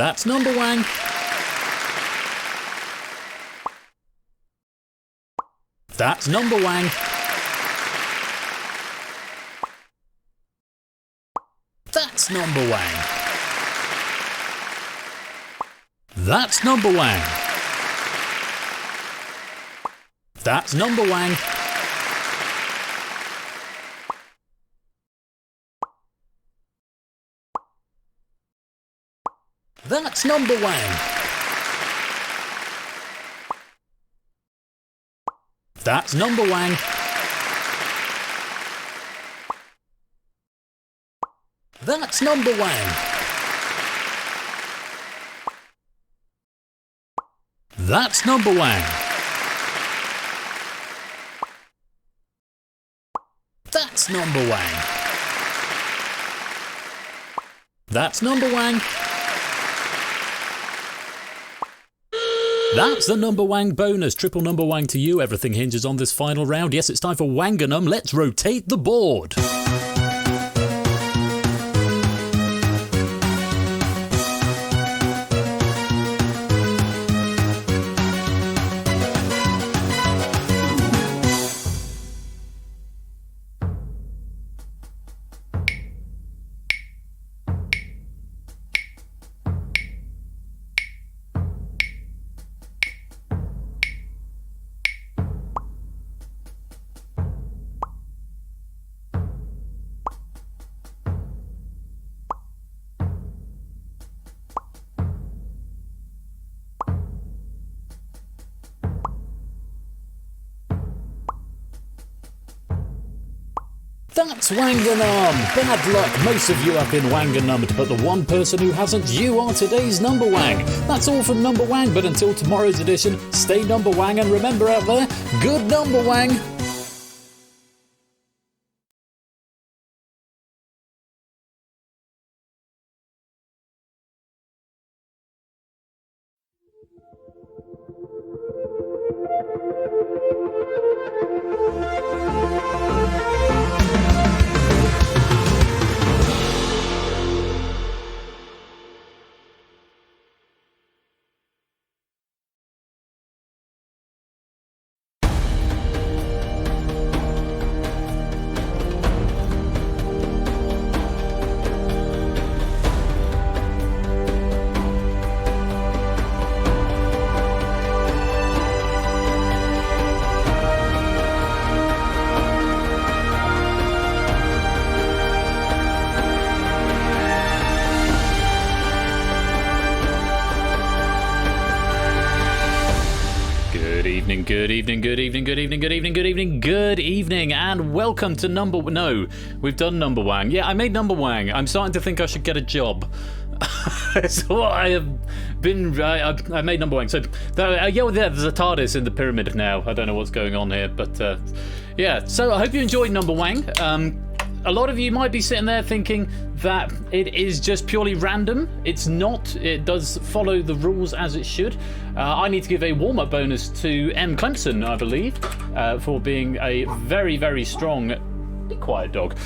That's number wang. That's number wang. That's number wang. That's number wang. That's number wang. That's number wang. That's number wang. That's number wang. That's number wang. That's number wang. That's number wang. That's the number wang bonus. Triple number wang to you. Everything hinges on this final round. Yes, it's time for Wanganum. Let's rotate the board. That's Wanganum! Bad luck, most of you have been Wanganummed, but the one person who hasn't, you are today's number wang. That's all from Number Wang, but until tomorrow's edition, stay number wang and remember out there, good number wang! Good evening, and welcome to No, we've done Number Wang. Yeah, I made Number Wang. I'm starting to think I should get a job. So I have been. I made Number Wang. So there's a TARDIS in the pyramid now. I don't know what's going on here, but yeah. So I hope you enjoyed Number Wang. A lot of you might be sitting there thinking that it is just purely random. It's not. It does follow the rules as it should. I need to give a warm-up bonus to M. Clemson, I believe, for being a very, very strong, be quiet dog,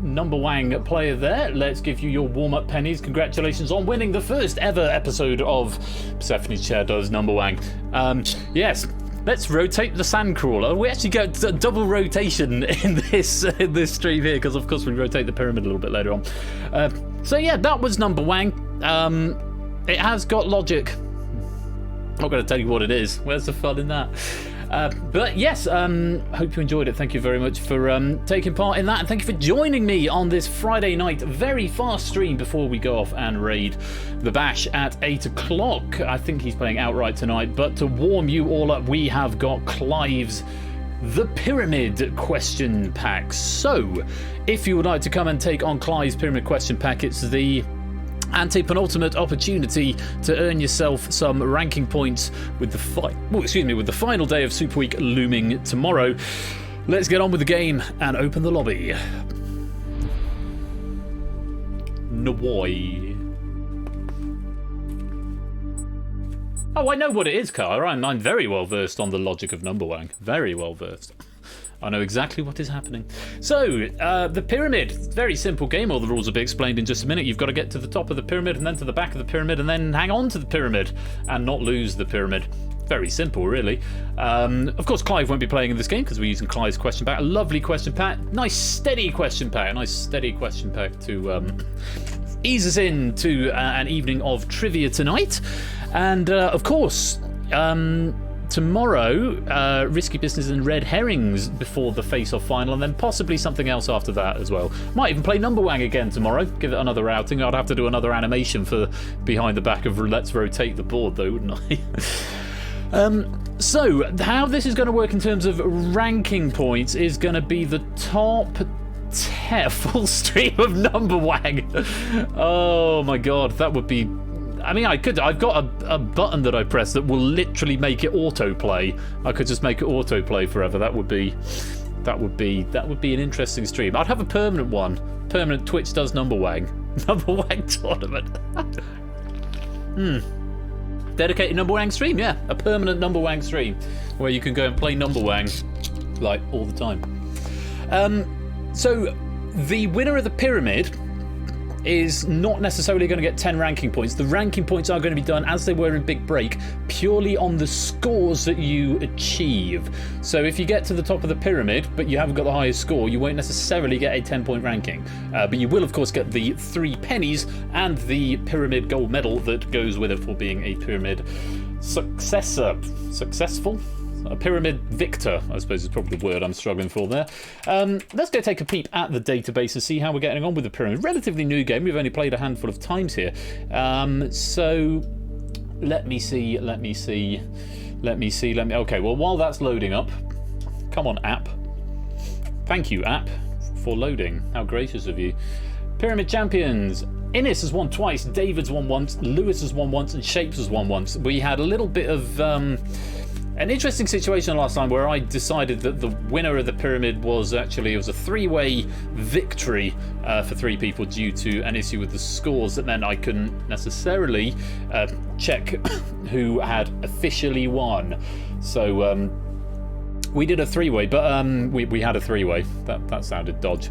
Number Wang player there. Let's give you your warm-up pennies. Congratulations on winning the first ever episode of Persephone's Chair Does Number Wang. Yes. Let's rotate the sandcrawler. We actually get a double rotation in this stream here, because of course we rotate the pyramid a little bit later on. So yeah, that was Number Wang. It has got logic. I'm not going to tell you what it is. Where's the fun in that? But yes, hope you enjoyed it. Thank you very much for taking part in that, and thank you for joining me on this Friday night very fast stream before we go off and raid the Bash at 8 o'clock. I think he's playing outright tonight, but to warm you all up, we have got Clive's The Pyramid question pack. So if you would like to come and take on Clive's Pyramid question pack, it's the anti-penultimate opportunity to earn yourself some ranking points with the final day of Super Week looming tomorrow. Let's get on with the game and open the lobby. Nawoi. Oh, I know what it is, Cara. I'm very well versed on the logic of Number Wang. Very well versed. I know exactly what is happening. So, the pyramid. Very simple game. All the rules will be explained in just a minute. You've got to get to the top of the pyramid and then to the back of the pyramid and then hang on to the pyramid and not lose the pyramid. Very simple, really. Of course, Clive won't be playing in this game because we're using Clive's question pack. A lovely question pack. Nice, steady question pack. A nice, steady question pack to ease us into an evening of trivia tonight. And, of course, tomorrow, Risky Business and Red Herrings before the face-off final, and then possibly something else after that as well. Might even play Number Wang again tomorrow, give it another outing. I'd have to do another animation for behind the back of Let's Rotate the Board, though, wouldn't I? So, how this is going to work in terms of ranking points is going to be the top 10 full stream of Number Wang. Oh my god, that would be... I mean, I've got a button that I press that will literally make it autoplay. I could just make it autoplay forever. That would be an interesting stream. I'd have a permanent one. Permanent Twitch does Number Wang. Number Wang tournament. Dedicated Number Wang stream, yeah. A permanent Number Wang stream where you can go and play Number Wang like all the time. So the winner of the pyramid is not necessarily going to get 10 ranking points. The ranking points are going to be done as they were in Big Break, purely on the scores that you achieve. So if you get to the top of the pyramid, but you haven't got the highest score, you won't necessarily get a 10-point ranking. But you will, of course, get the 3 pennies and the pyramid gold medal that goes with it for being a pyramid successful? A pyramid victor, I suppose is probably the word I'm struggling for there. Let's go take a peep at the database and see how we're getting on with the pyramid. Relatively new game. We've only played a handful of times here. So let me see. Okay, well, while that's loading up, come on, app. Thank you, app, for loading. How gracious of you. Pyramid champions. Innes has won twice, David's won once, Lewis has won once, and Shapes has won once. We had a little bit of... an interesting situation last time where I decided that the winner of the pyramid was actually, it was a 3-way victory for 3 people due to an issue with the scores that meant I couldn't necessarily check who had officially won. So we did a 3-way, but we had a 3-way. That sounded dodge.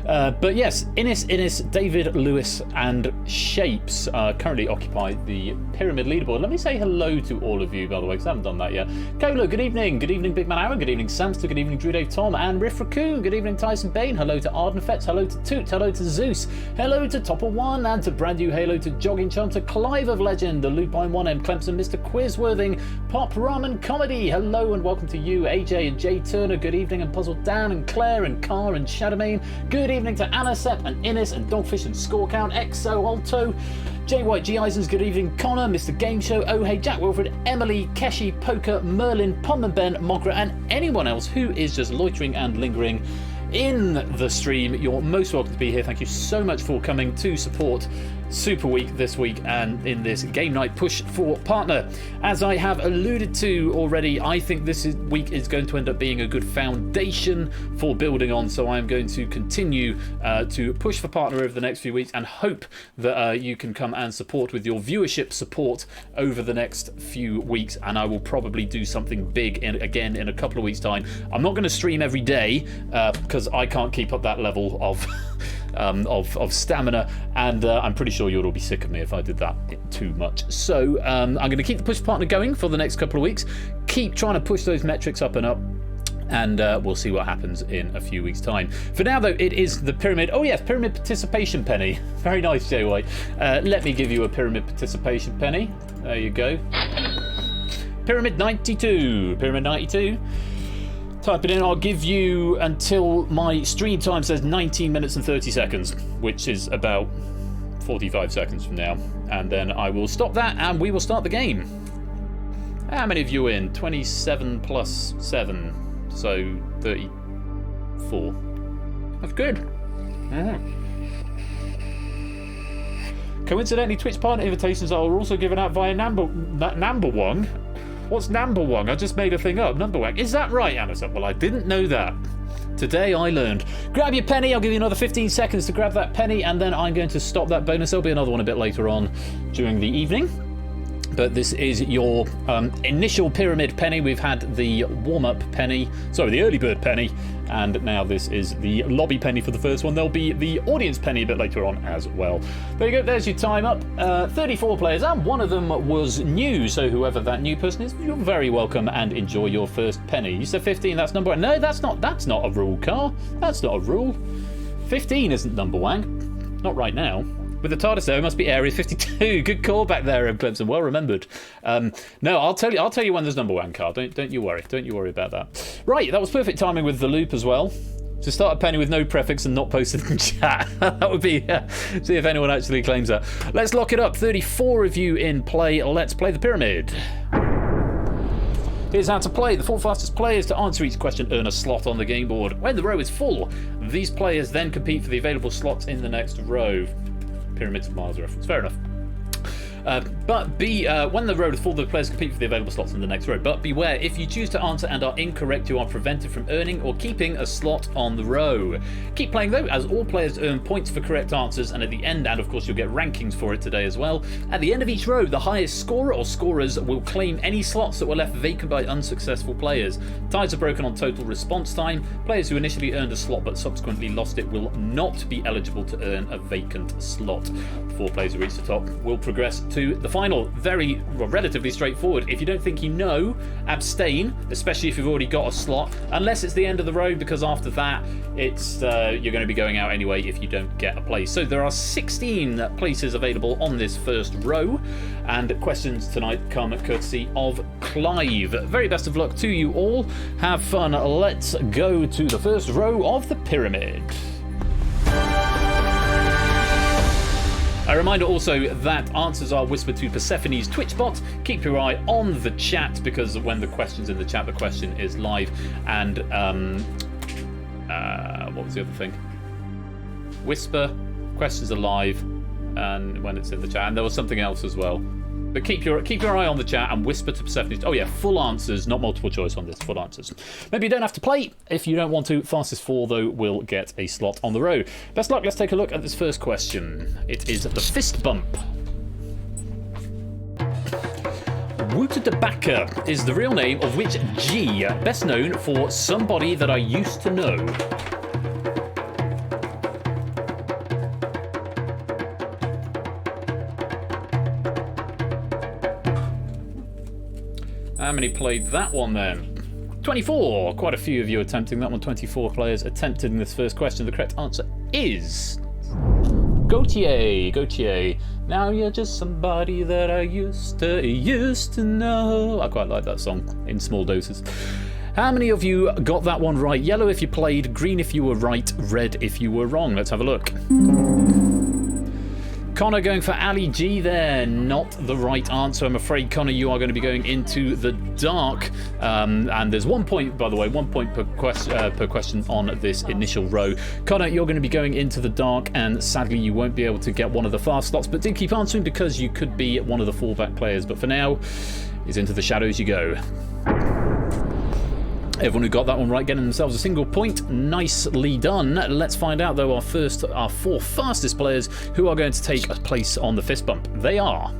But yes, Innes, David, Lewis, and Shapes currently occupy the pyramid leaderboard. Let me say hello to all of you, by the way, because I haven't done that yet. Kolo, good evening. Good evening, Big Man Aaron. Good evening, Samster. Good evening, Drew Dave Tom, and Riff Raccoon. Good evening, Tyson Bain. Hello to Ardenfetz. Hello to Toot. Hello to Zeus. Hello to Topper One, and to Brand New Halo, to Jogging Chum, to Clive of Legend, the Lupine 1M, Clemson, Mr. Quizworthing, Pop Ramen Comedy. Hello and welcome to you, AJ and Jay Turner. Good evening, and Puzzle Dan and Claire and Car and Shadowmane. Good evening to Anna Sepp and Innes and Dogfish and Score Count, Exo Alto, J White G Eisens. Good evening, Connor, Mr. Game Show, Oh Hey Jack Wilfred, Emily, Keshi, Poker, Merlin, Pom and Ben, Mogra, and anyone else who is just loitering and lingering in the stream. You're most welcome to be here. Thank you so much for coming to support Super Week this week and in this game night push for partner. As I have alluded to already, I think this week is going to end up being a good foundation for building on, so I'm going to continue to push for partner over the next few weeks and hope that you can come and support with your viewership support over the next few weeks, and I will probably do something big again in a couple of weeks' time. I'm not going to stream every day because I can't keep up that level of stamina, and I'm pretty sure you'll all be sick of me if I did that too much. So I'm going to keep the push partner going for the next couple of weeks, keep trying to push those metrics up and up, and we'll see what happens in a few weeks' time. For now, though, it is the pyramid. Oh yes, pyramid participation penny. Very nice, Jay White. Let me give you a pyramid participation penny. There you go. Pyramid 92. Pyramid 92. Type it in. I'll give you until my stream time says 19 minutes and 30 seconds, which is about 45 seconds from now. And then I will stop that and we will start the game. How many of you are in? 27 plus 7, so 34. That's good. Coincidentally, Twitch partner invitations are also given out via Numberwang. What's Numberwang? I just made a thing up. Numberwang. Is that right, Anderson? Well, I didn't know that. Today I learned. Grab your penny. I'll give you another 15 seconds to grab that penny, and then I'm going to stop that bonus. There'll be another one a bit later on during the evening. But this is your initial pyramid penny. We've had the warm-up penny, sorry, the early bird penny, and now this is the lobby penny for the first one. There'll be the audience penny a bit later on as well. There you go, there's your time up. 34 players, and one of them was new, so whoever that new person is, you're very welcome and enjoy your first penny. You said 15, that's number one. No, that's not a rule, Car. That's not a rule. 15 isn't number one. Not right now. With the TARDIS though, it must be Area 52. Good call back there, Clemson. Well remembered. No, I'll tell you when there's number one, Carl. Don't you worry. Don't you worry about that. Right, that was perfect timing with the loop as well. To start a penny with no prefix and not posted in chat. That would be, see if anyone actually claims that. Let's lock it up. 34 of you in play. Let's play the pyramid. Here's how to play. The 4 fastest players to answer each question earn a slot on the game board. When the row is full, these players then compete for the available slots in the next row. Pyramids of Mars reference. Fair enough. When the row is full, the players compete for the available slots in the next row. But beware, if you choose to answer and are incorrect, you are prevented from earning or keeping a slot on the row. Keep playing though, as all players earn points for correct answers, and at the end, and of course you'll get rankings for it today as well, at the end of each row, the highest scorer or scorers will claim any slots that were left vacant by unsuccessful players. Ties are broken on total response time. Players who initially earned a slot but subsequently lost it will not be eligible to earn a vacant slot. 4 players who reach the top will progress to the final. Very relatively straightforward. If you don't think you know, abstain, especially if you've already got a slot, unless it's the end of the road, because after that it's you're going to be going out anyway if you don't get a place. So there are 16 places available on this first row, and questions tonight come courtesy of Clive. Very best of luck to you all. Have fun. Let's go to the first row of the pyramid. A reminder also that answers are whispered to Persephone's Twitch bot. Keep your eye on the chat, because when the question's in the chat, the question is live. And what was the other thing? Whisper, questions are live, and when it's in the chat. And there was something else as well. But keep your eye on the chat and whisper to Persephone's. Oh yeah, full answers, not multiple choice on this. Full answers. Maybe you don't have to play if you don't want to. Fastest 4 though will get a slot on the row. Best luck. Let's take a look at this first question. It is the fist bump. Wouter de Backer is the real name of which G, best known for somebody that I used to know? How many played that one then? 24! Quite a few of you attempting that one. 24 players attempting this first question. The correct answer is Gautier. Now you're just somebody that I used to know. I quite like that song in small doses. How many of you got that one right? Yellow if you played, green if you were right, red if you were wrong. Let's have a look. Connor going for Ali G there. Not the right answer. I'm afraid, Connor, you are going to be going into the dark. And there's 1 point, by the way, 1 point per question on this initial row. Connor, you're going to be going into the dark, and sadly you won't be able to get one of the fast slots, but do keep answering because you could be one of the fallback players. But for now, it's into the shadows you go. Everyone who got that one right getting themselves a single point. Nicely done. Let's find out, though, our 4 fastest players who are going to take a place on the fist bump. They are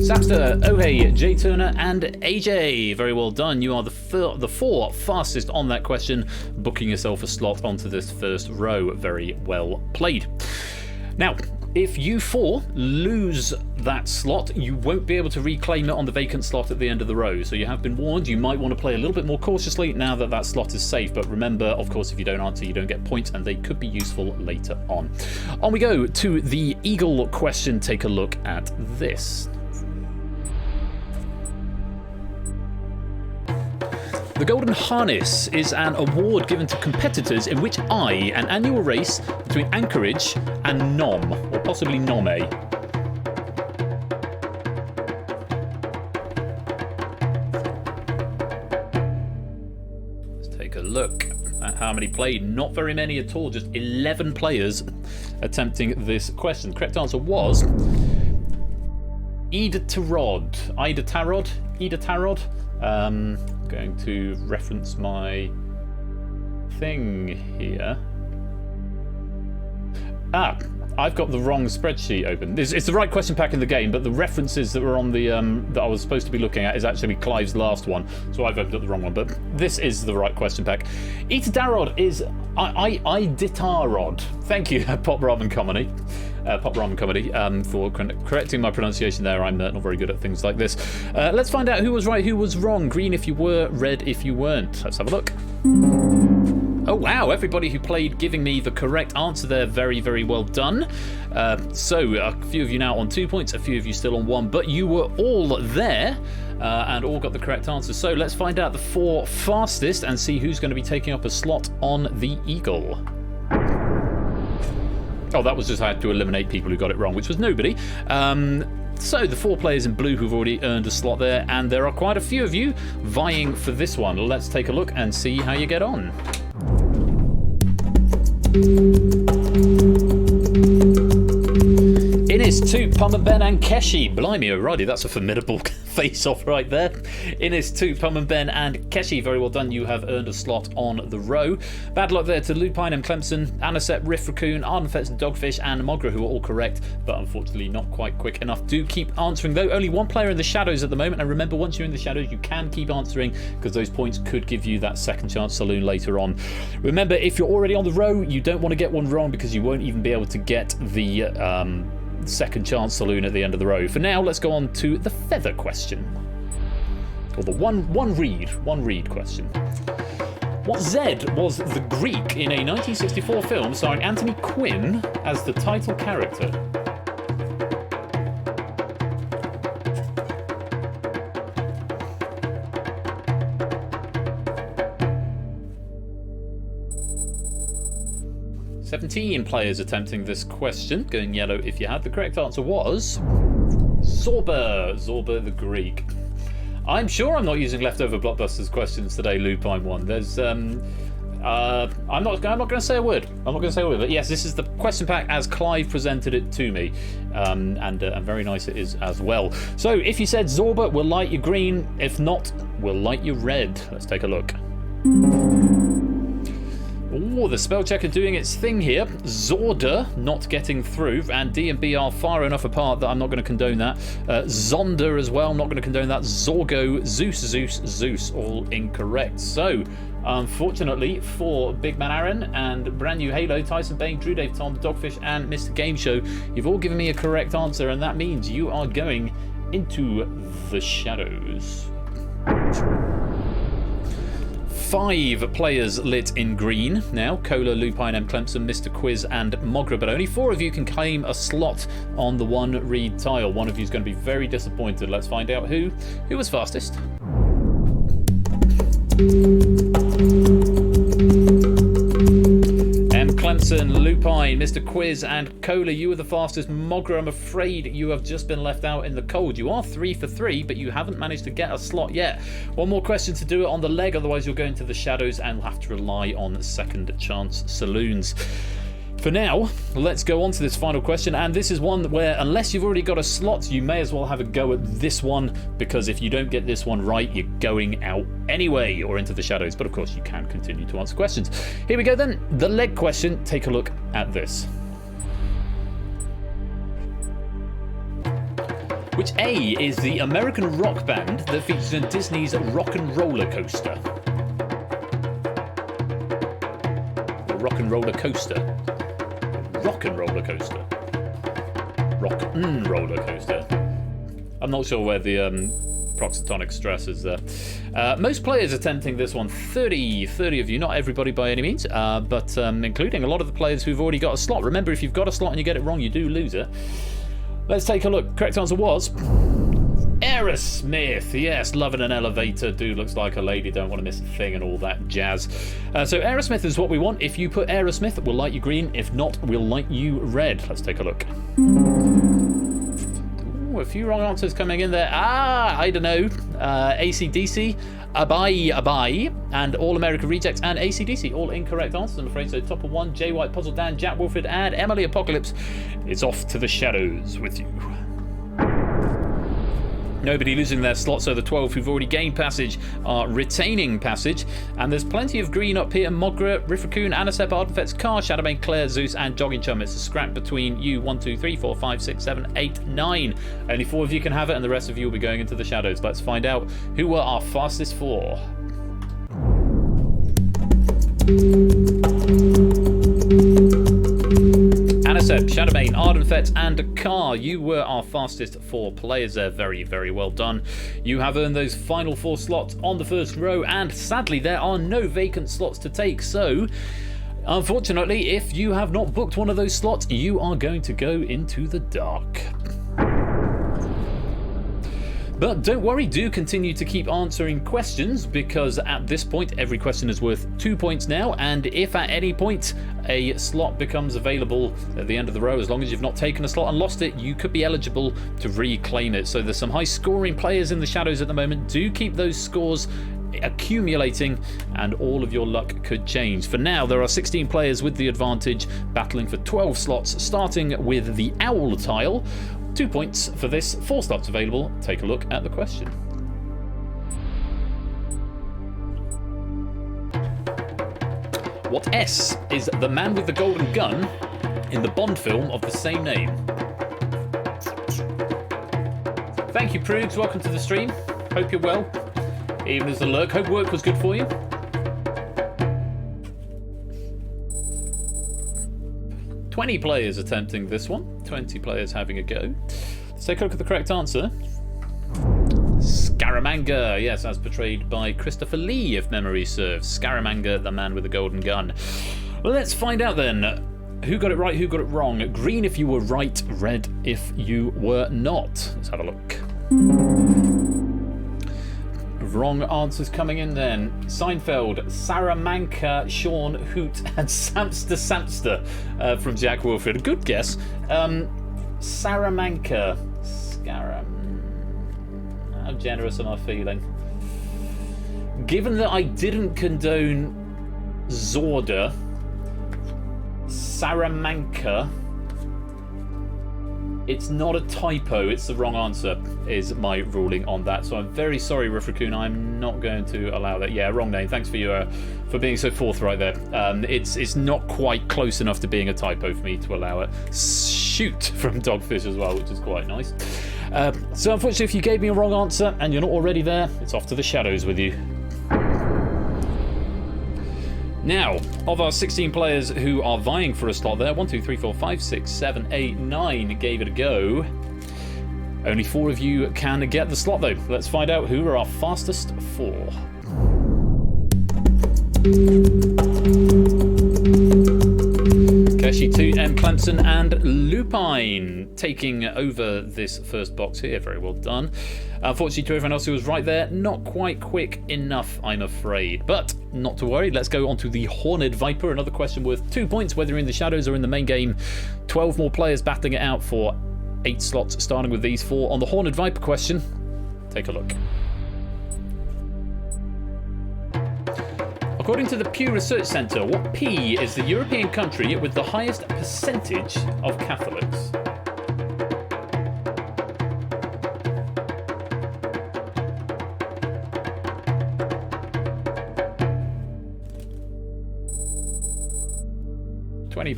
Sapster, Ohei, J Turner, and AJ. Very well done. You are the 4 fastest on that question, booking yourself a slot onto this first row. Very well played. Now, if you 4 lose that slot, you won't be able to reclaim it on the vacant slot at the end of the row. So you have been warned. You might want to play a little bit more cautiously now that that slot is safe. But remember, of course, if you don't answer, you don't get points, and they could be useful later on. On we go to the Eagle question. Take a look at this. The Golden Harness is an award given to competitors in which an annual race between Anchorage and Nome, or possibly Nome. Let's take a look at how many played. Not very many at all, just 11 players attempting this question. The correct answer was Iditarod. Going to reference my thing here. Ah, I've got the wrong spreadsheet open. It's the right question pack in the game, but the references that were on the that I was supposed to be looking at is actually Clive's last one, so I've opened up the wrong one. But this is the right question pack. Itadarod is Iditarod. Thank you, Pop Ramen Comedy. For correcting my pronunciation there. I'm not very good at things like this. Let's find out who was right, who was wrong. Green if you were, red if you weren't. Let's have a look. Oh wow, everybody who played giving me the correct answer there, very, very well done. So a few of you now on 2 points, a few of you still on 1, but you were all there and all got the correct answer. So let's find out the 4 fastest and see who's going to be taking up a slot on the Eagle. Oh, that was just I had to eliminate people who got it wrong, which was nobody. So the 4 players in blue who've already earned a slot there, and there are quite a few of you vying for this one. Let's take a look and see how you get on. Innis, Toot, Pum and Ben and Keshi. Blimey, alrighty, that's a formidable face-off right there. Innis, Toot, Pum and Ben and Keshi, very well done. You have earned a slot on the row. Bad luck there to Lupine and Clemson, Anisette, Riff Raccoon, Ardenfetz, Dogfish and Mogra, who are all correct, but unfortunately not quite quick enough. Do keep answering though. Only 1 player in the shadows at the moment, and remember, once you're in the shadows, you can keep answering because those points could give you that second chance saloon later on. Remember, if you're already on the row, you don't want to get one wrong because you won't even be able to get the second chance saloon at the end of the row. For now, let's go on to the feather question, or the one read question. What Z was the Greek in a 1964 film starring Anthony Quinn as the title character? $17 players attempting this question, going yellow if you had. The correct answer was Zorba the Greek. I'm sure I'm not using leftover blockbusters questions today, Lupine one. There's I'm not going to say a word. But yes, this is the question pack as Clive presented it to me, and very nice it is as well. So if you said Zorba, we'll light you green. If not, we'll light you red. Let's take a look. Oh, the spell checker doing its thing here. Zorda not getting through, and D and B are far enough apart that I'm not going to condone that. Zonda as well, not going to condone that. Zorgo, Zeus, all incorrect. So, unfortunately for Big Man Aaron and brand new Halo, Tyson Bain, Drew Dave Tom, Dogfish, and Mr. Game Show, you've all given me a correct answer, and that means you are going into the shadows. 5 players lit in green now. Cola, Lupine, M. Clemson, Mr. Quiz, and Mogra, but only 4 of you can claim a slot on the 1 read tile. One of you is going to be very disappointed. Let's find out who was fastest. Clemson, Lupine, Mr. Quiz, and Cola, you were the fastest. Mogra, I'm afraid you have just been left out in the cold. You are 3 for 3, but you haven't managed to get a slot yet. One more question to do it on the leg, otherwise you'll go into the shadows and will have to rely on second chance saloons. For now, let's go on to this final question, and this is one where unless you've already got a slot, you may as well have a go at this one, because if you don't get this one right, you're going out anyway, or into the shadows. But of course, you can continue to answer questions. Here we go then, the leg question. Take a look at this. Which A is the American rock band that features in Disney's Rock and Roller Coaster? Or Rock and Roller Coaster? Rock and Roller Coaster. Rock and Roller Coaster. I'm not sure where the proxytonic stress is there. Most players attempting this one, 30 of you, not everybody by any means, but including a lot of the players who've already got a slot. Remember, if you've got a slot and you get it wrong, you do lose it. Let's take a look. Correct answer was Aerosmith. Yes, loving an elevator. Dude looks like a lady, don't want to miss a thing and all that jazz. So Aerosmith is what we want. If you put Aerosmith, we'll light you green. If not, we'll light you red. Let's take a look. Ooh, a few wrong answers coming in there. I don't know. AC/DC, Abai, and All American Rejects, and AC/DC. All incorrect answers, I'm afraid. So top of 1, Jay White, Puzzle Dan, Jack Wolford, and Emily Apocalypse is off to the shadows with you. Nobody losing their slot, so the 12 who've already gained passage are retaining passage. And there's plenty of green up here. Mogra, Rifraccoon, Anasep, Ardenfet's Car, Shadowbane, Claire, Zeus, and Jogging Chum. It's a scrap between you. 1, 2, 3, 4, 5, 6, 7, 8, 9. Only 4 of you can have it, and the rest of you will be going into the shadows. Let's find out who were our fastest 4. Anasep, Shadowbane, Ardenfet, and Car. You were our fastest 4 players there. Very, very well done. You have earned those final 4 slots on the first row, and sadly there are no vacant slots to take, so unfortunately, if you have not booked one of those slots, you are going to go into the dark. But don't worry, do continue to keep answering questions, because at this point every question is worth 2 points now, and if at any point a slot becomes available at the end of the row, as long as you've not taken a slot and lost it, you could be eligible to reclaim it. So there's some high scoring players in the shadows at the moment. Do keep those scores accumulating, and all of your luck could change. For now, there are 16 players with the advantage battling for 12 slots, starting with the owl tile. 2 points for this, 4 slots available. Take a look at the question. What S is the man with the golden gun in the Bond film of the same name? Thank you, Prudes. Welcome to the stream. Hope you're well. Even as a lurk. Hope work was good for you. "20 players attempting this one. 20 players having a go. Let's take a look at the correct answer. Scaramanga, yes, as portrayed by Christopher Lee, if memory serves. Scaramanga, the man with the golden gun. Well, let's find out then. Who got it right, who got it wrong? Green if you were right, red if you were not. Let's have a look. Wrong answers coming in then. Seinfeld, Salamanca, Sean, Hoot, and Samster from Jack Wilfred. A good guess. Salamanca. How generous am I feeling? Given that I didn't condone Zorda, Salamanca, it's not a typo, it's the wrong answer, is my ruling on that. So I'm very sorry, Rifraccoon, I'm not going to allow that. Yeah, wrong name. Thanks for being so forthright there. It's not quite close enough to being a typo for me to allow it. Shoot from Dogfish as well, which is quite nice. So unfortunately, if you gave me a wrong answer and you're not already there, it's off to the shadows with you. Now, of our 16 players who are vying for a slot there, 1, 2, 3, 4, 5, 6, 7, 8, 9 gave it a go. Only 4 of you can get the slot though. Let's find out who are our fastest 4. Keshi, 2, M. Clemson, and Lupine taking over this first box here. Very well done. Unfortunately, to everyone else who was right there, not quite quick enough, I'm afraid. But not to worry, let's go on to the Horned Viper. Another question worth 2 points, whether you're in the shadows or in the main game. 12 more players battling it out for 8 slots, starting with these 4. On the Horned Viper question, take a look. According to the Pew Research Centre, what P is the European country with the highest percentage of Catholics?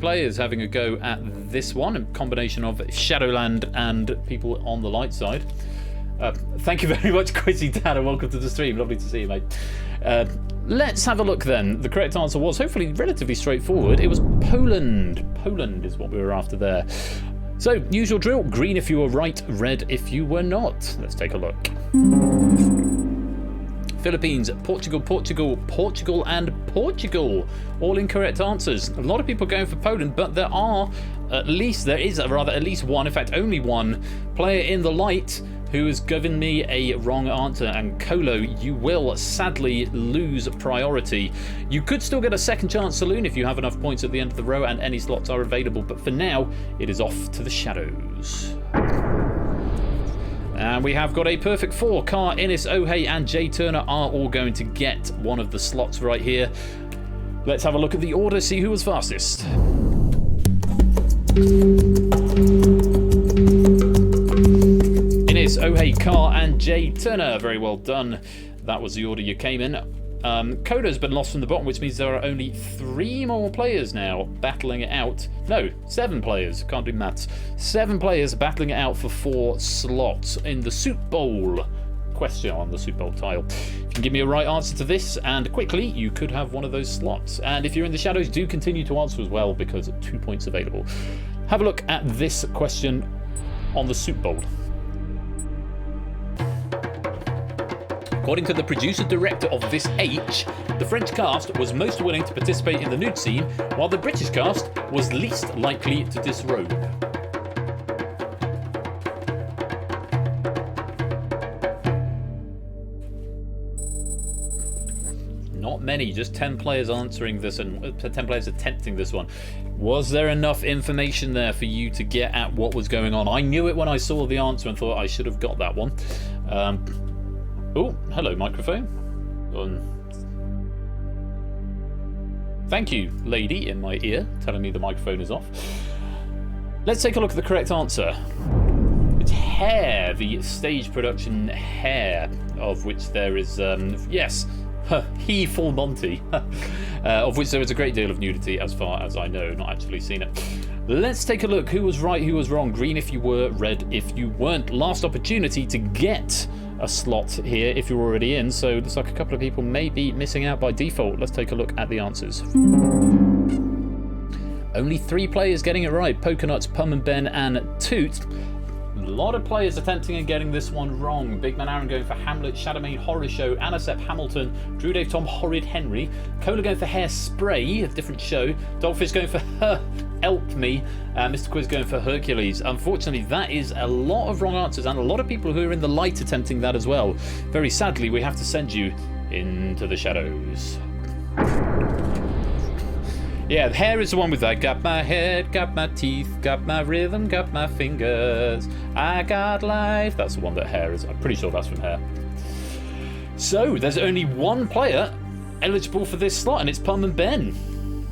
Players having a go at this one, a combination of Shadowland and people on the light side. Thank you very much, Quizzy Dan, and welcome to the stream. Lovely to see you, mate. Let's have a look then. The correct answer was hopefully relatively straightforward. It was Poland. Poland is what we were after there. So, usual drill, green if you were right, red if you were not. Let's take a look. Philippines, Portugal, Portugal, Portugal, and Portugal. All incorrect answers. A lot of people going for Poland, but there is at least one, in fact only one, player in the light who has given me a wrong answer. And Colo, you will sadly lose priority. You could still get a second chance, Saloon, if you have enough points at the end of the row and any slots are available, but for now, it is off to the shadows. And we have got a perfect 4. Car, Innis, Ohei, and Jay Turner are all going to get one of the slots right here. Let's have a look at the order, see who was fastest. Innis, Ohei, Carr and Jay Turner. Very well done. That was the order you came in. Coda's been lost from the bottom, which means there are only 3 more players now battling it out. No, 7 players. Can't do maths. 7 players battling it out for 4 slots in the Soup Bowl question on the Soup Bowl tile. If you can give me a right answer to this, and quickly, you could have one of those slots. And if you're in the shadows, do continue to answer as well, because 2 points available. Have a look at this question on the Soup Bowl. According to the producer-director of This H, the French cast was most willing to participate in the nude scene, while the British cast was least likely to disrobe. Not many, just 10 players answering this and 10 players attempting this one. Was there enough information there for you to get at what was going on? I knew it when I saw the answer and thought I should have got that one. Oh, hello, microphone. Thank you, lady in my ear, telling me the microphone is off. Let's take a look at the correct answer. It's Hair, the stage production Hair, of which there is, yes, he full Monty, of which there is a great deal of nudity as far as I know, not actually seen it. Let's take a look. Who was right, who was wrong? Green if you were, red if you weren't. Last opportunity to get a slot here if you're already in, so looks like a couple of people may be missing out by default. Let's take a look at the answers. Only 3 players getting it right: Pokernuts, Pum and Ben, and Toot. A lot of players attempting and getting this one wrong. Big Man Aaron going for Hamlet, Shadowmane Horror Show, Anasep Hamilton, Drew Dave Tom Horrid Henry, Cola going for Hairspray, a different show, Dogfish going for Help Me, Mr. Quiz going for Hercules. Unfortunately, that is a lot of wrong answers and a lot of people who are in the light attempting that as well. Very sadly, we have to send you into the shadows. Yeah, Hair is the one with that. Got my head, got my teeth, got my rhythm, got my fingers. I got life. That's the one that Hair is. I'm pretty sure that's from Hair. So, there's only 1 player eligible for this slot, and it's Pum and Ben.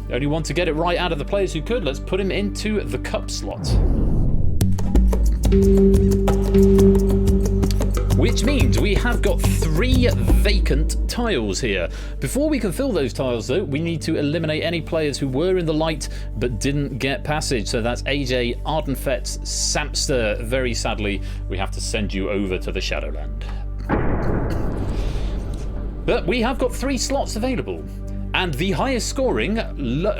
Only one to get it right out of the players who could. Let's put him into the cup slot. Which means we have got 3 vacant tiles here. Before we can fill those tiles, though, we need to eliminate any players who were in the light but didn't get passage. So that's AJ, Ardenfetz, Sampster. Very sadly, we have to send you over to the Shadowland. But we have got 3 slots available. And the highest scoring,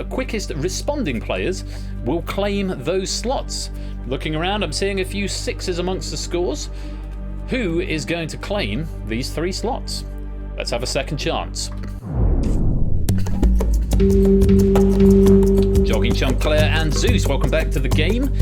quickest responding players will claim those slots. Looking around, I'm seeing a few 6s amongst the scores. Who is going to claim these 3 slots? Let's have a second chance. Jogging Chum, Claire and Zeus, welcome back to the game.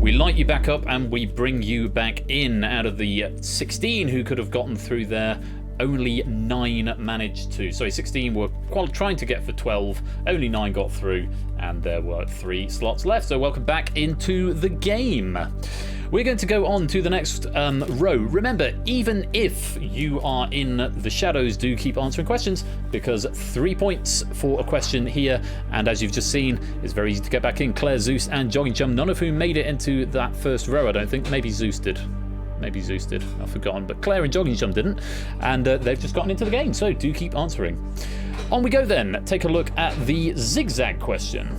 We light you back up and we bring you back in. Out of the 16 who could have gotten through there, only 9 managed to. Sorry, 16 were trying to get for 12. Only 9 got through, and there were 3 slots left. So welcome back into the game. We're going to go on to the next row. Remember, even if you are in the shadows, do keep answering questions, because 3 points for a question here. And as you've just seen, it's very easy to get back in. Claire, Zeus, and Jogging Chum, none of whom made it into that first row, I don't think. Maybe Zeus did. Maybe Zeus did. I've forgotten. But Claire and Jogging Chum didn't. And they've just gotten into the game. So do keep answering. On we go then. Take a look at the zigzag question.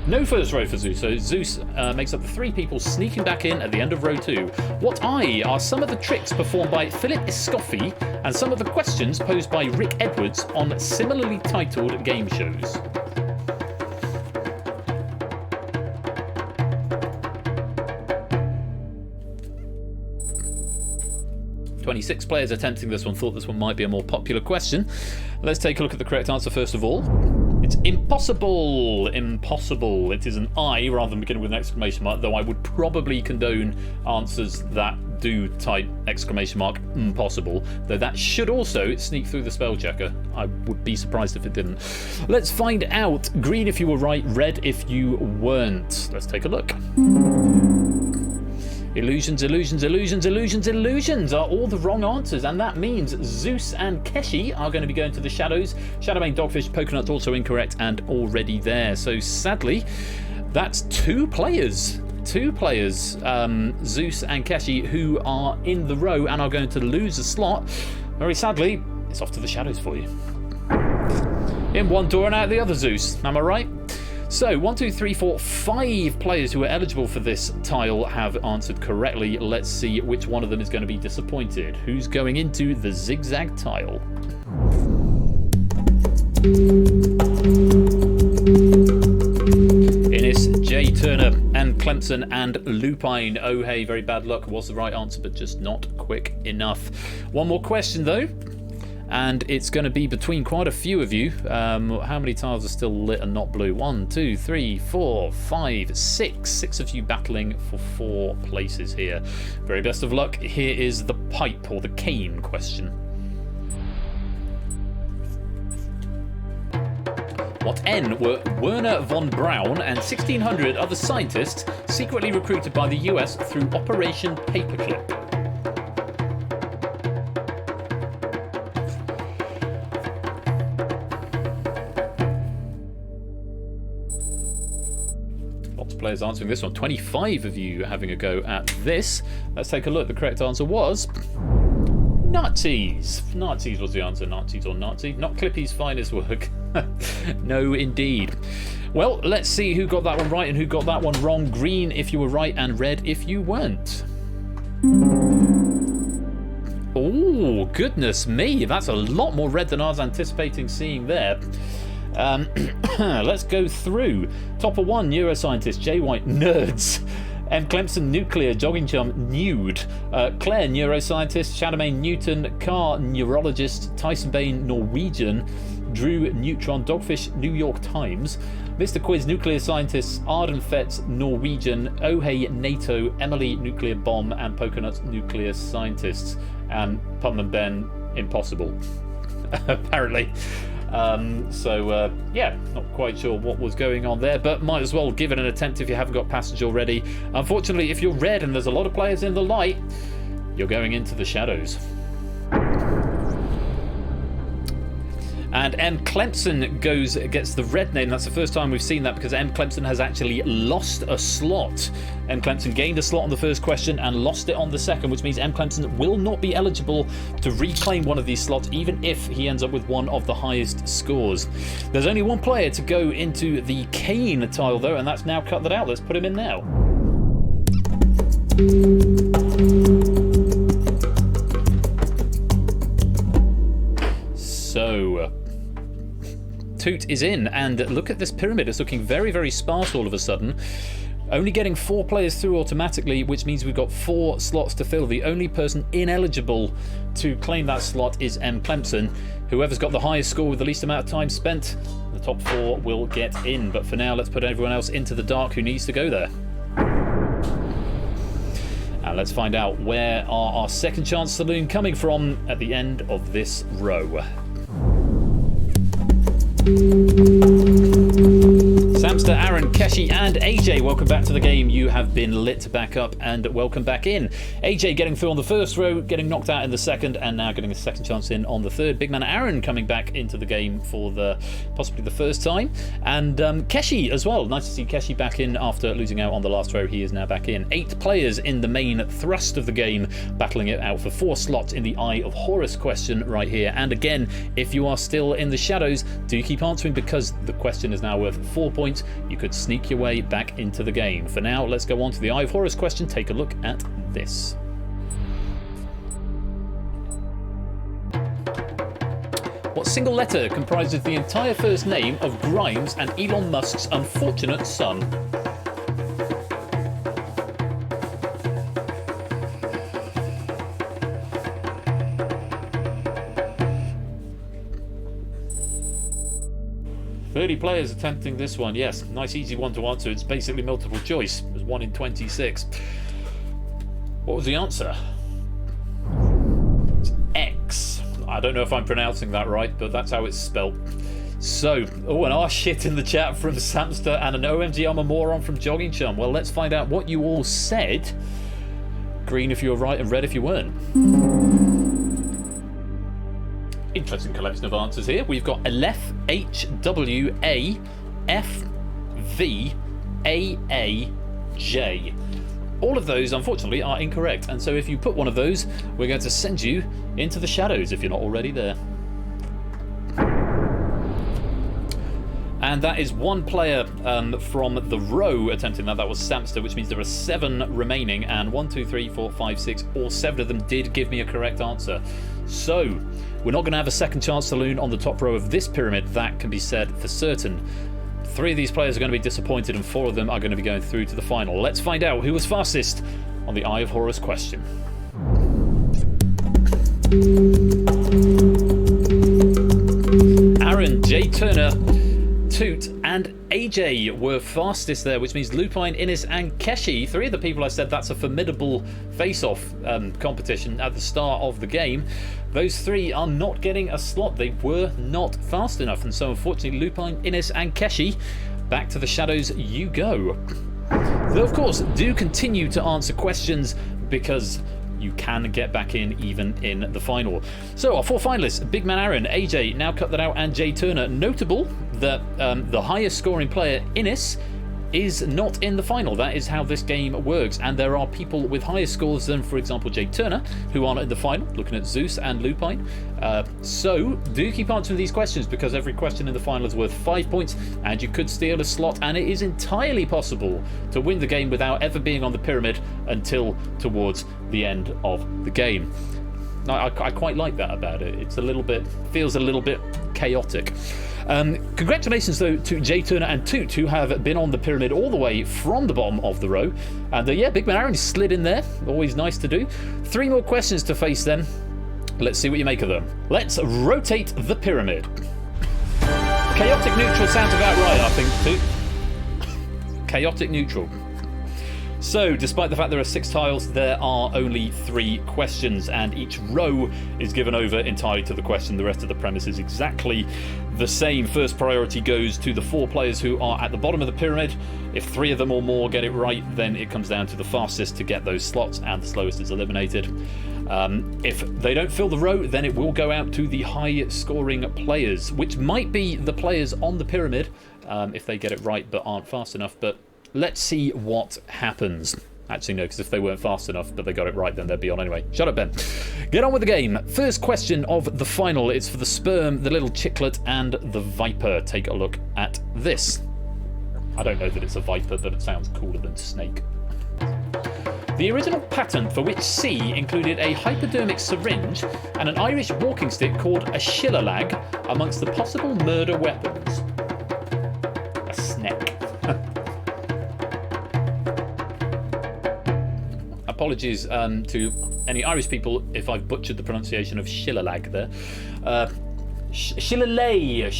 No first row for Zeus, so Zeus makes up the 3 people sneaking back in at the end of row 2. What are some of the tricks performed by Philip Escoffi and some of the questions posed by Rick Edwards on similarly titled game shows? "26 players attempting this one, thought this one might be a more popular question. Let's take a look at the correct answer first of all. It's impossible. Impossible. It is an I rather than beginning with an exclamation mark, though I would probably condone answers that do type exclamation mark impossible, though that should also sneak through the spell checker. I would be surprised if it didn't. Let's find out. Green if you were right, red if you weren't. Let's take a look. Illusions, illusions, illusions, illusions, illusions are all the wrong answers, and that means Zeus and Keshi are going to be going to the shadows. Shadowmane, Dogfish, Pokenut's also incorrect and already there. So sadly, that's 2 players two players, Zeus and Keshi, who are in the row and are going to lose a slot. Very sadly, it's off to the shadows for you. In one door and out the other, Zeus. Am I right? So, 1, 2, 3, 4, 5 players who are eligible for this tile have answered correctly. Let's see which one of them is going to be disappointed. Who's going into the zigzag tile? Innes, J. Turner, and Clemson, and Lupine. Oh, hey, very bad luck. Was the right answer, but just not quick enough. One more question, though. And it's going to be between quite a few of you. How many tiles are still lit and not blue? 1, 2, 3, 4, 5, 6. 6 of you battling for 4 places here. Very best of luck. Here is the pipe or the cane question. What N were Werner von Braun and 1,600 other scientists secretly recruited by the US through Operation Paperclip? Players answering this one. 25 of you having a go at this. Let's take a look. The correct answer was Nazis. Nazis was the answer. Nazis or Nazi. Not Clippy's finest work. No, indeed. Well, let's see who got that one right and who got that one wrong. Green if you were right and red if you weren't. Oh, goodness me. That's a lot more red than I was anticipating seeing there. Let's go through. Topper 1, neuroscientist, Jay White, nerds. M. Clemson, nuclear, jogging chum, nude. Claire, neuroscientist. Chalamet, Newton. Carr, neurologist. Tyson Bain, Norwegian. Drew, neutron. Dogfish, New York Times. Mr. Quiz, nuclear scientist. Arden Fetz, Norwegian. Ohei, NATO. Emily, nuclear bomb. And Poconuts, nuclear scientists. And Pum and Ben, impossible. Apparently. Yeah, not quite sure what was going on there, but might as well give it an attempt if you haven't got passage already. Unfortunately, if you're red and there's a lot of players in the light, you're going into the shadows. And M. Clemson gets the red name. That's the first time we've seen that because M. Clemson has actually lost a slot. M. Clemson gained a slot on the first question and lost it on the second, which means M. Clemson will not be eligible to reclaim one of these slots, even if he ends up with one of the highest scores. There's only one player to go into the cane tile, though, and that's now cut that out. Let's put him in now. So, Toot is in, and look at this pyramid. It's looking very, very sparse all of a sudden. Only getting 4 players through automatically, which means we've got 4 slots to fill. The only person ineligible to claim that slot is M. Clemson. Whoever's got the highest score with the least amount of time spent, the top 4 will get in. But for now, let's put everyone else into the dark who needs to go there. And let's find out where are our second chance saloon coming from at the end of this row. Samster, Aaron, Keshi, and AJ, welcome back to the game. You have been lit back up, and welcome back in. AJ getting through on the first row, getting knocked out in the second, and now getting a second chance in on the third. Big man Aaron coming back into the game for possibly the first time, and Keshi as well. Nice to see Keshi back in after losing out on the last row. He is now back in. 8 players in the main thrust of the game, battling it out for 4 slots in the Eye of Horus question right here. And again, if you are still in the shadows, do keep answering because the question is now worth 4 points. You could sneak your way back into the game. For now, let's go on to the Eye of Horus question. Take a look at this. What single letter comprises the entire first name of Grimes and Elon Musk's unfortunate son? Players attempting this one. Yes, nice easy one to answer. It's basically multiple choice. It was 1 in 26. What was the answer? It's X. I don't know if I'm pronouncing that right, but that's how it's spelt. So, an R shit in the chat from Samster and an OMG I'm a moron from Jogging Chum. Well, let's find out what you all said. Green if you were right and red if you weren't. Interesting collection of answers here. We've got Aleph, H, W, A, F, V, A, J. All of those, unfortunately, are incorrect, and so if you put one of those, we're going to send you into the shadows if you're not already there. And that is one player from the row attempting that. That was Samster, which means there are 7 remaining, and 1, 2, 3, 4, 5, 6, all 7 of them did give me a correct answer. So, we're not going to have a second chance saloon on the top row of this pyramid, that can be said for certain. 3 of these players are going to be disappointed, and 4 of them are going to be going through to the final. Let's find out who was fastest on the Eye of Horus question. Aaron, J. Turner, Toot and AJ were fastest there, which means Lupine, Innes and Keshi, 3 of the people I said that's a formidable face-off competition at the start of the game, those 3 are not getting a slot. They were not fast enough, and so unfortunately Lupine, Innes and Keshi, back to the shadows you go. Though of course do continue to answer questions, because you can get back in even in the final. So our 4 finalists, Big Man Aaron, AJ, Now Cut That Out and Jay Turner. Notable that the highest scoring player, Innes, is not in the final. That is how this game works, and there are people with higher scores than, for example, Jay Turner, who aren't in the final, looking at Zeus and Lupine. So do keep answering these questions, because every question in the final is worth 5 points, and you could steal a slot, and it is entirely possible to win the game without ever being on the pyramid until towards the end of the game. I quite like that about it. It's a little bit, feels a little bit chaotic. Congratulations though to Jay Turner and Toot, who have been on the pyramid all the way from the bottom of the row, and yeah, Big Man Aaron slid in there, always nice to do. 3 more questions to face them. Let's see what you make of them. Let's rotate the pyramid. Chaotic neutral sounds about right, I think, Toot. Chaotic neutral. So, despite the fact there are 6 tiles, there are only 3 questions, and each row is given over entirely to the question. The rest of the premise is exactly the same. First priority goes to the 4 players who are at the bottom of the pyramid. If 3 of them or more get it right, then it comes down to the fastest to get those slots, and the slowest is eliminated. If they don't fill the row, then it will go out to the high scoring players, which might be the players on the pyramid if they get it right but aren't fast enough. But let's see what happens. Actually, no, because if they weren't fast enough but they got it right, then they'd be on anyway. Shut up, Ben. Get on with the game. First question of the final. It's for the sperm, the little chicklet, and the viper. Take a look at this. I don't know that it's a viper, but it sounds cooler than snake. The original patent for which C included a hypodermic syringe and an Irish walking stick called a shillerlag amongst the possible murder weapons. A snack. Apologies to any Irish people if I've butchered the pronunciation of shillerlag there. Shillelagh,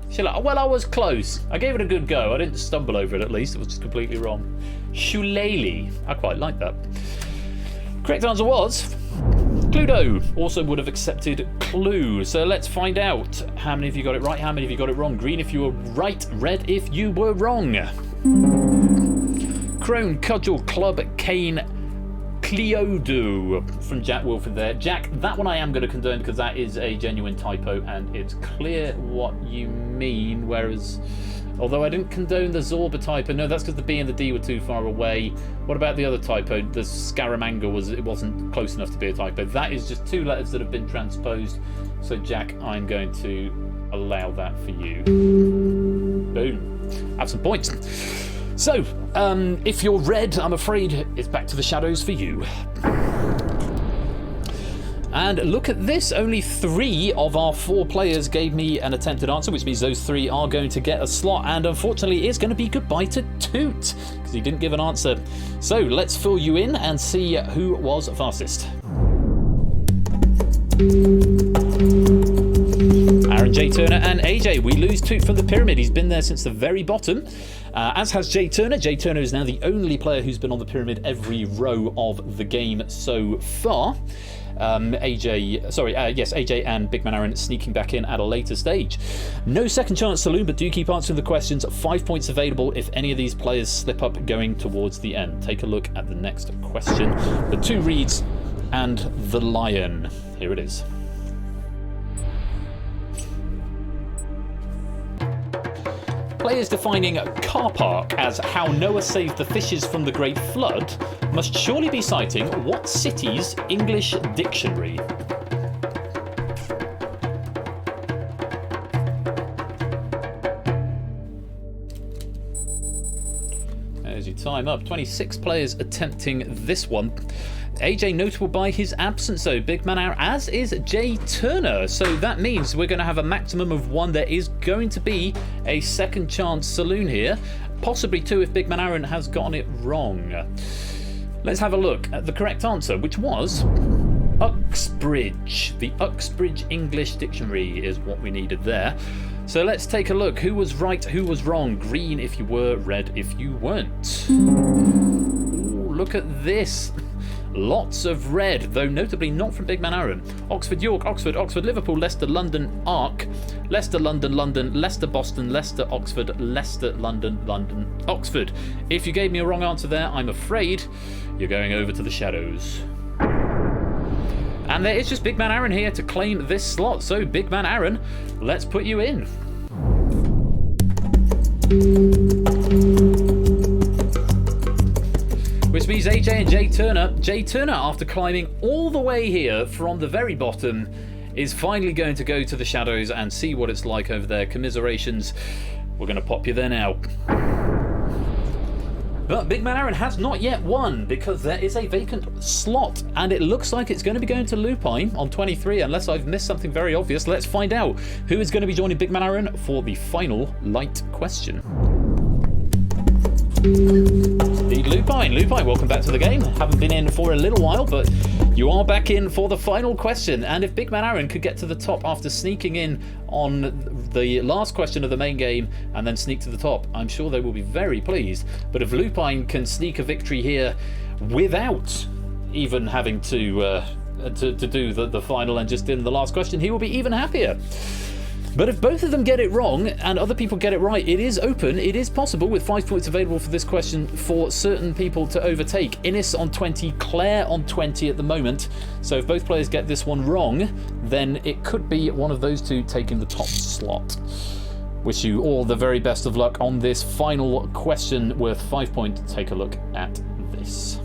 shillelagh. Well, I was close. I gave it a good go. I didn't stumble over it, at least. It was just completely wrong. Shillelagh. I quite like that. Correct answer was Cluedo. Also would have accepted clue. So let's find out. How many of you got it right? How many of you got it wrong? Green if you were right. Red if you were wrong. Crone, Cudgel, Club, Cane, Cleodo from Jack Wilford there. Jack, that one I am going to condone because that is a genuine typo and it's clear what you mean, whereas although I didn't condone the Zorba typo. No, that's because the B and the D were too far away. What about the other typo? The Scaramanga wasn't close enough to be a typo. That is just 2 letters that have been transposed. So Jack, I'm going to allow that for you. Boom. Have some points. So, if you're red, I'm afraid it's back to the shadows for you. And look at this, only 3 of our 4 players gave me an attempted answer, which means those 3 are going to get a slot, and unfortunately it's going to be goodbye to Toot, because he didn't give an answer. So let's fill you in and see who was fastest. Aaron, Jay Turner and AJ. We lose Toot from the pyramid. He's been there since the very bottom, as has Jay Turner. Jay Turner is now the only player who's been on the pyramid every row of the game so far. AJ and Big Man Aaron sneaking back in at a later stage. No second chance saloon, but do keep answering the questions. 5 points available if any of these players slip up going towards the end. Take a look at the next question. The 2 reeds and the lion. Here it is. Players defining car park as how Noah saved the fishes from the Great Flood must surely be citing what city's English dictionary? There's your time up. 26 players attempting this one. AJ notable by his absence though, Big Man Aaron, as is Jay Turner. So that means we're going to have a maximum of one. There is going to be a second chance saloon here. Possibly two if Big Man Aaron has gotten it wrong. Let's have a look at the correct answer, which was Uxbridge. The Uxbridge English Dictionary is what we needed there. So let's take a look. Who was right, who was wrong? Green if you were, red if you weren't. Ooh, look at this. Lots of red, though notably not from Big Man Aaron. Oxford, York, Oxford, Oxford, Liverpool, Leicester, London, Arc, Leicester, London, London, Leicester, Boston, Leicester, Oxford, Leicester, London, London, Oxford. If you gave me a wrong answer there, I'm afraid you're going over to the shadows. And there is just Big Man Aaron here to claim this slot. So Big Man Aaron, let's put you in. Which means AJ and Jay Turner, after climbing all the way here from the very bottom, is finally going to go to the shadows and see what it's like over there. Commiserations. We're going to pop you there now. But Big Man Aaron has not yet won because there is a vacant slot and it looks like it's going to be going to Lupine on 23 unless I've missed something very obvious. Let's find out who is going to be joining Big Man Aaron for the final light question. Indeed, Lupine. Lupine, welcome back to the game. Haven't been in for a little while, but you are back in for the final question. And if Big Man Aaron could get to the top after sneaking in on the last question of the main game and then sneak to the top, I'm sure they will be very pleased. But if Lupine can sneak a victory here without even having to do the final and just in the last question, he will be even happier. But if both of them get it wrong and other people get it right, it is open, it is possible with 5 points available for this question for certain people to overtake. Innes on 20, Claire on 20 at the moment. So if both players get this one wrong, then it could be one of those two taking the top slot. Wish you all the very best of luck on this final question worth 5 points. Take a look at this.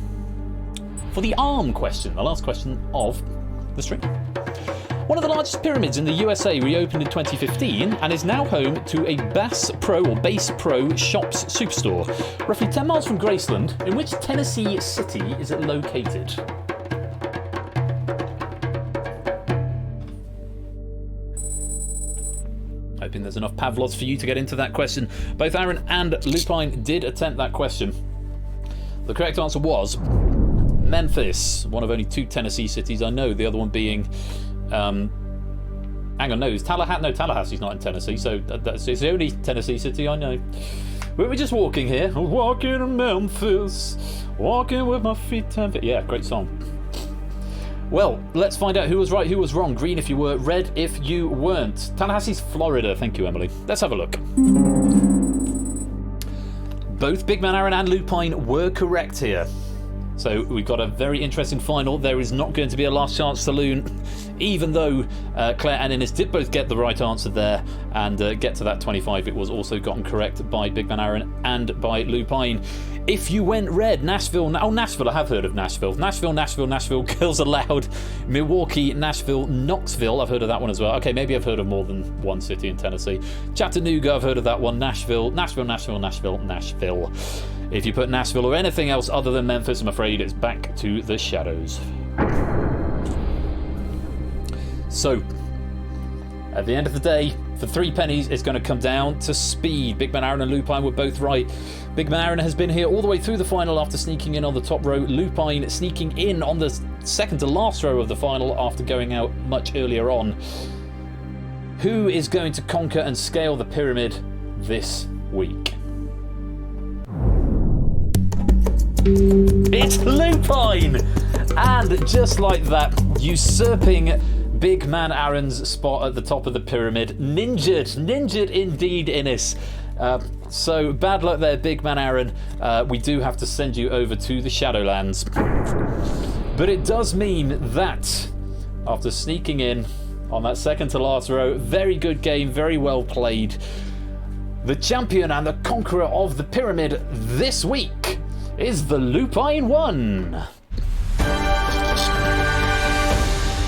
For the arm question, the last question of the stream. One of the largest pyramids in the USA reopened in 2015 and is now home to a Bass Pro Shops superstore. Roughly 10 miles from Graceland, in which Tennessee city is it located? Hoping there's enough Pavlovs for you to get into that question. Both Aaron and Lupine did attempt that question. The correct answer was Memphis, one of only two Tennessee cities I know, the other one being hang on, no, Tallahassee's not in Tennessee, so it's the only Tennessee city I know. We're just walking here. Walking in Memphis, walking with my feet 10 feet. Yeah, great song. Well, let's find out who was right, who was wrong. Green if you were, red if you weren't. Tallahassee's Florida. Thank you, Emily. Let's have a look. Both Big Man Aaron and Lupine were correct here. So we've got a very interesting final. There is not going to be a last chance saloon, even though Claire and Innes did both get the right answer there and get to that 25. It was also gotten correct by Big Man Aaron and by Lupine. If you went red, Nashville, I have heard of Nashville. Nashville, Girls Aloud, Milwaukee, Nashville, Knoxville, I've heard of that one as well. Okay, maybe I've heard of more than one city in Tennessee. Chattanooga, I've heard of that one. Nashville. If you put Nashville or anything else other than Memphis, I'm afraid it's back to the shadows. So, at the end of the day, for 3 pennies, it's going to come down to speed. Big Man Aaron and Lupine were both right. Big Man Aaron has been here all the way through the final after sneaking in on the top row. Lupine sneaking in on the second to last row of the final after going out much earlier on. Who is going to conquer and scale the pyramid this week? It's Lupine! And just like that, usurping Big Man Aaron's spot at the top of the pyramid. Ninjured indeed, Innes. So bad luck there, Big Man Aaron. We do have to send you over to the Shadowlands. But it does mean that after sneaking in on that second to last row, very good game, very well played. The champion and the conqueror of the pyramid this week is the Lupine 1.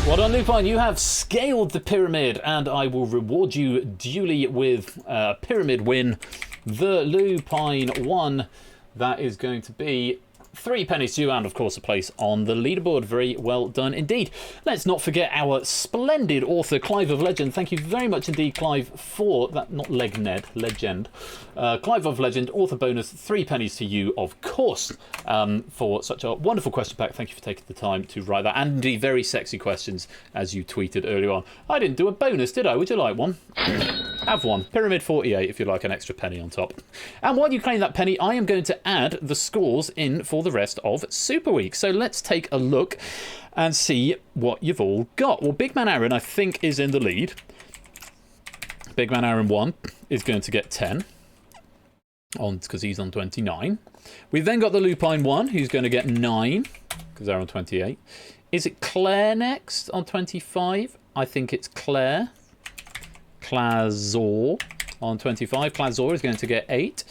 Well done, Lupine. You have scaled the pyramid, and I will reward you duly with a pyramid win. The Lupine 1, that is going to be 3 pennies to you, and of course a place on the leaderboard. Very well done indeed. Let's not forget our splendid author, Clive of Legend. Thank you very much indeed, Clive, for that. Not Legend. Clive of Legend, author bonus, 3 pennies to you, of course, for such a wonderful question pack. Thank you for taking the time to write that, and indeed very sexy questions, as you tweeted earlier on. I didn't do a bonus, did I? Would you like one? Have one. Pyramid 48, if you like an extra penny on top. And while you claim that penny, I am going to add the scores in for the rest of Super Week. So let's take a look and see what you've all got. Well, Big Man Aaron, I think, is in the lead. Big Man Aaron 1 is going to get 10 on because he's on 29. We've then got the Lupine 1, who's going to get 9 because they're on 28. Is it Claire next on 25? I think it's Claire. Clazor on 25. Clazor is going to get 8.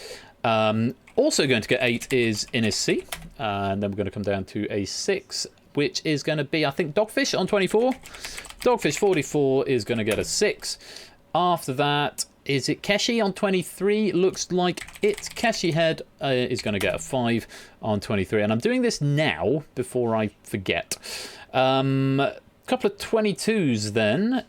Also going to get 8 is Inissi. And then we're going to come down to a 6, which is going to be, I think, Dogfish on 24. Dogfish 44 is going to get a 6. After that, is it Keshi on 23? Looks like it's Keshi Head is going to get a 5 on 23. And I'm doing this now before I forget. Couple of 22s then.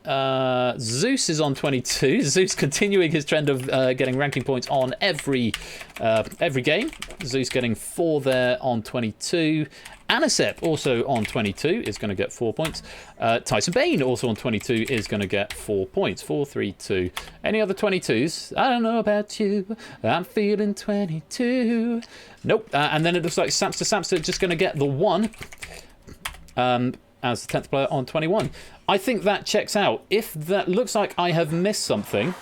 Zeus is on 22. Zeus continuing his trend of getting ranking points on every game. Zeus getting 4 there on 22. Anisep also on 22 is going to get 4 points. Tyson Bain also on 22 is going to get 4 points. 4, 3, 2. Any other 22s? I don't know about you. I'm feeling 22. Nope. And then it looks like Samster just going to get the 1. As the 10th player on 21. I think that checks out. If that looks like I have missed something,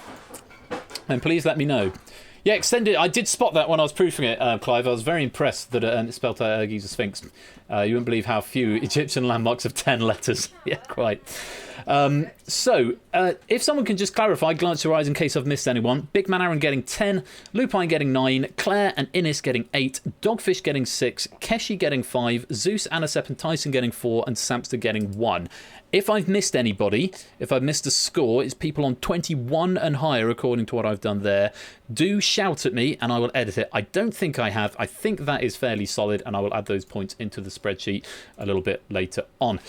then please let me know. Yeah, extended. I did spot that when I was proofing it, Clive. I was very impressed that it spelled out Giza Sphinx. You wouldn't believe how few Egyptian landmarks have 10 letters. Yeah, quite. So, if someone can just clarify, glance your eyes in case I've missed anyone. Big Man Aaron getting 10, Lupine getting 9, Claire and Innis getting 8, Dogfish getting 6, Keshi getting 5, Zeus, Anisep and Tyson getting 4, and Samster getting 1. If I've missed anybody, if I've missed a score, it's people on 21 and higher according to what I've done there. Do shout at me and I will edit it. I don't think I have. I think that is fairly solid and I will add those points into the spreadsheet a little bit later on.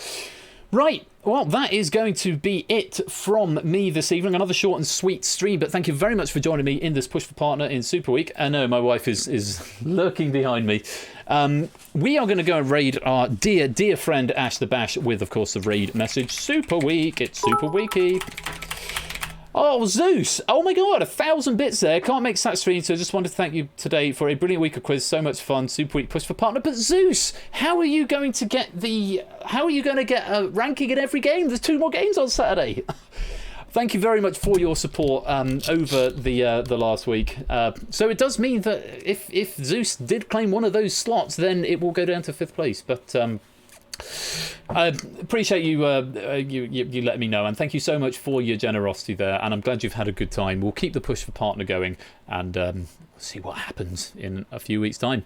Right, well, that is going to be it from me this evening. Another short and sweet stream, but thank you very much for joining me in this Push for Partner in Super Week. I know my wife is lurking behind me. We are going to go and raid our dear friend Ash the Bash with, of course, the raid message. Super Week, it's Super Weeky. Oh, Zeus! Oh my god, 1,000 bits there. Can't make stat stream, so I just wanted to thank you today for a brilliant week of quiz. So much fun. Super Week Push for Partner. But Zeus, how are you going to get a ranking in every game? There's 2 more games on Saturday. Thank you very much for your support over the last week. So it does mean that if Zeus did claim one of those slots, then it will go down to 5th place. But I appreciate you letting me know, and thank you so much for your generosity there, and I'm glad you've had a good time. We'll keep the Push for Partner going and see what happens in a few weeks' time.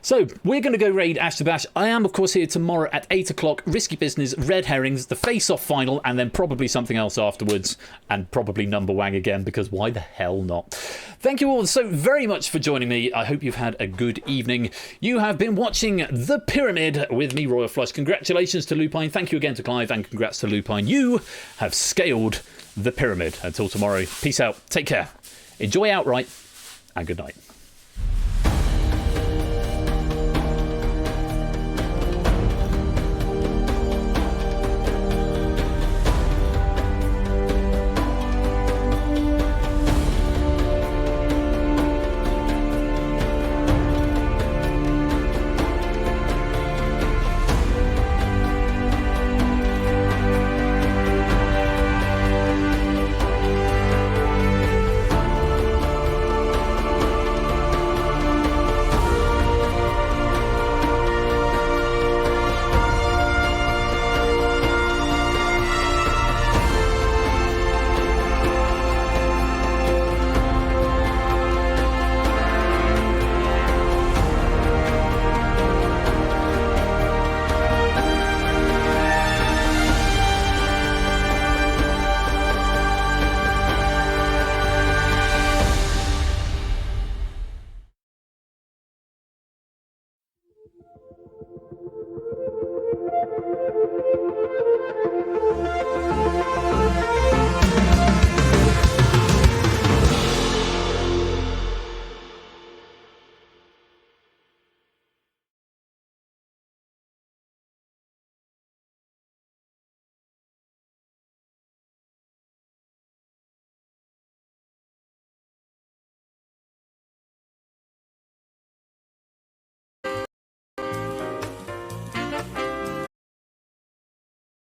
So we're going to go raid Ash to Bash. I am, of course, here tomorrow at 8 o'clock. Risky Business, Red Herrings, the face-off final, and then probably something else afterwards, and probably Number Wang again, because why the hell not? Thank you all so very much for joining me. I hope you've had a good evening. You have been watching The Pyramid with me, Royal Flush. Congratulations to Lupine. Thank you again to Clive, and congrats to Lupine. You have scaled The Pyramid. Until tomorrow, peace out, take care, enjoy Outright, and good night.